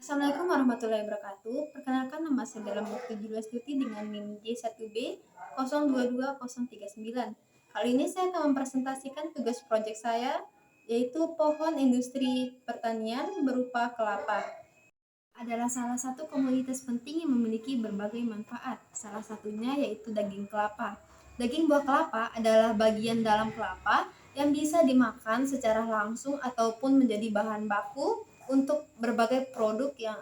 Assalamualaikum warahmatullahi wabarakatuh. Perkenalkan nama saya dalam waktu Julius Tuti dengan NIM J1B 022039. Kali ini saya akan mempresentasikan tugas proyek saya, yaitu pohon industri pertanian berupa kelapa. Adalah salah satu komoditas penting yang memiliki berbagai manfaat. Salah satunya yaitu daging kelapa. Daging buah kelapa adalah bagian dalam kelapa yang bisa dimakan secara langsung ataupun menjadi bahan baku untuk berbagai produk yang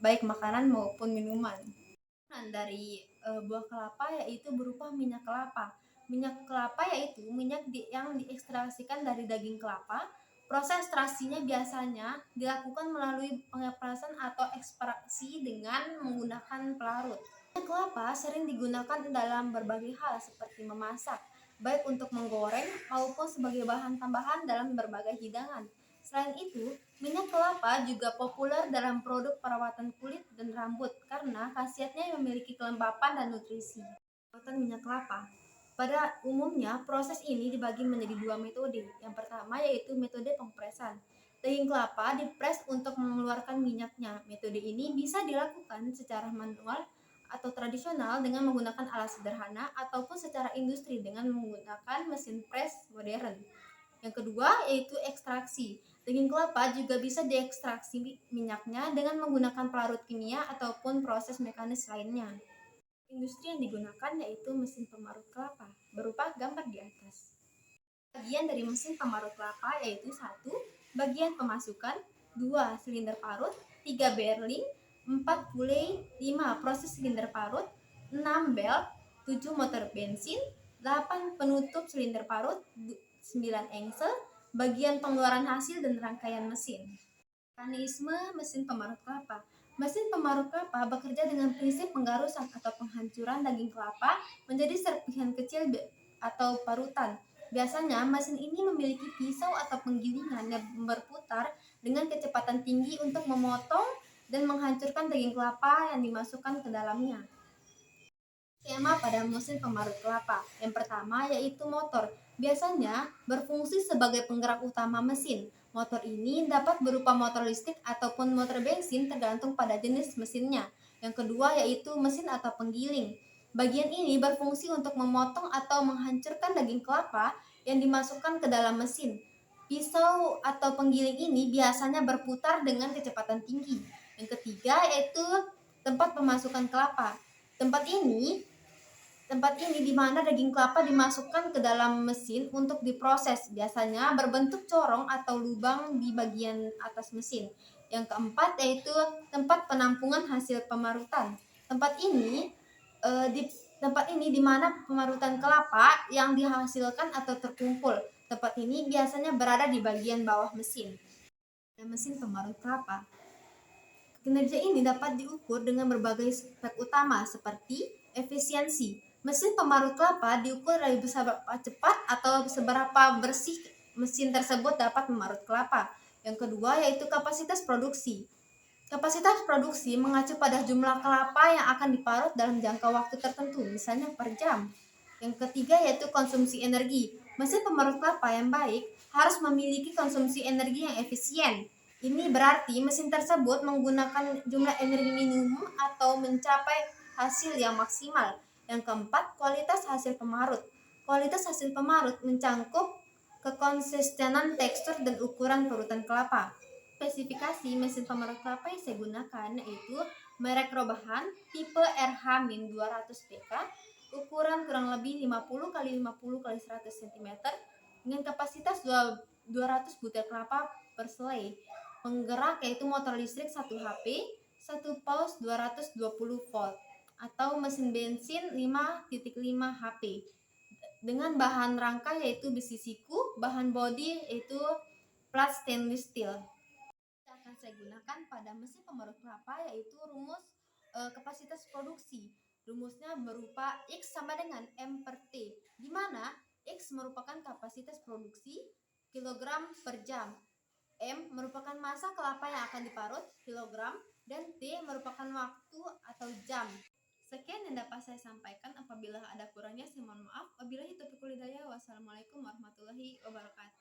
baik makanan maupun minuman. Dari buah kelapa yaitu berupa minyak kelapa. Minyak kelapa yaitu minyak yang diekstraksikan dari daging kelapa. Proses ekstraksinya biasanya dilakukan melalui pengeprasan atau ekstraksi dengan menggunakan pelarut. Minyak kelapa sering digunakan dalam berbagai hal seperti memasak, baik untuk menggoreng maupun sebagai bahan tambahan dalam berbagai hidangan. Selain itu, minyak kelapa juga populer dalam produk perawatan kulit dan rambut karena khasiatnya yang memiliki kelembapan dan nutrisi. Perawatan minyak kelapa. Pada umumnya, proses ini dibagi menjadi dua metode. Yang pertama yaitu metode pempresan. Daging kelapa dipres untuk mengeluarkan minyaknya. Metode ini bisa dilakukan secara manual atau tradisional dengan menggunakan alat sederhana ataupun secara industri dengan menggunakan mesin pres modern. Yang kedua yaitu ekstraksi. Daging kelapa juga bisa diekstraksi minyaknya dengan menggunakan pelarut kimia ataupun proses mekanis lainnya. Industri yang digunakan yaitu mesin pemarut kelapa, berupa gambar di atas. Bagian dari mesin pemarut kelapa yaitu 1. Bagian pemasukan, 2. Silinder parut, 3. Berling, 4. pulei, 5. Proses silinder parut, 6. Belt, 7. Motor bensin, 8. Penutup silinder parut, 9. Engsel, bagian pengeluaran hasil dan rangkaian mesin. Mekanisme mesin pemarut kelapa. Mesin pemarut kelapa bekerja dengan prinsip penggarusan atau penghancuran daging kelapa menjadi serpihan kecil atau parutan. Biasanya mesin ini memiliki pisau atau penggilingan yang berputar dengan kecepatan tinggi untuk memotong dan menghancurkan daging kelapa yang dimasukkan ke dalamnya. Skema pada mesin pemarut kelapa. Yang pertama yaitu motor. Biasanya berfungsi sebagai penggerak utama mesin. Motor ini dapat berupa motor listrik ataupun motor bensin tergantung pada jenis mesinnya. Yang kedua yaitu mesin atau penggiling. Bagian ini berfungsi untuk memotong atau menghancurkan daging kelapa yang dimasukkan ke dalam mesin. Pisau atau penggiling ini biasanya berputar dengan kecepatan tinggi. Yang ketiga yaitu tempat pemasukan kelapa. Tempat ini di mana daging kelapa dimasukkan ke dalam mesin untuk diproses, biasanya berbentuk corong atau lubang di bagian atas mesin. Yang keempat yaitu tempat penampungan hasil pemarutan. Tempat ini di tempat ini di mana pemarutan kelapa yang dihasilkan atau terkumpul. Tempat ini biasanya berada di bagian bawah mesin. Mesin pemarut kelapa. Kinerja ini dapat diukur dengan berbagai spek utama seperti efisiensi. Mesin pemarut kelapa diukur dari seberapa cepat atau seberapa bersih mesin tersebut dapat memarut kelapa. Yang kedua yaitu kapasitas produksi. Kapasitas produksi mengacu pada jumlah kelapa yang akan diparut dalam jangka waktu tertentu, misalnya per jam. Yang ketiga yaitu konsumsi energi. Mesin pemarut kelapa yang baik harus memiliki konsumsi energi yang efisien. Ini berarti mesin tersebut menggunakan jumlah energi minimum atau mencapai hasil yang maksimal. Yang keempat, kualitas hasil pemarut. Kualitas hasil pemarut mencangkup kekonsistenan tekstur dan ukuran parutan kelapa. Spesifikasi mesin pemarut kelapa yang saya gunakan yaitu merek Robahan tipe RH-200PK, ukuran kurang lebih 50 x 50 x 100 cm dengan kapasitas 200 butir kelapa per selai. Penggerak yaitu motor listrik 1 HP, 1 paus 220 volt atau mesin bensin 5.5 HP. Dengan bahan rangka yaitu besi siku, bahan bodi yaitu plat stainless steel. Yang akan saya gunakan pada mesin pemarut kelapa yaitu rumus kapasitas produksi. Rumusnya berupa X sama dengan M per T, di mana X merupakan kapasitas produksi kilogram per jam, M merupakan massa kelapa yang akan diparut kilogram, dan T merupakan waktu atau jam. Sekian yang dapat saya sampaikan. Apabila ada kurangnya saya mohon maaf. Wabillahi taufiq wal hidayah. Wassalamualaikum warahmatullahi wabarakatuh.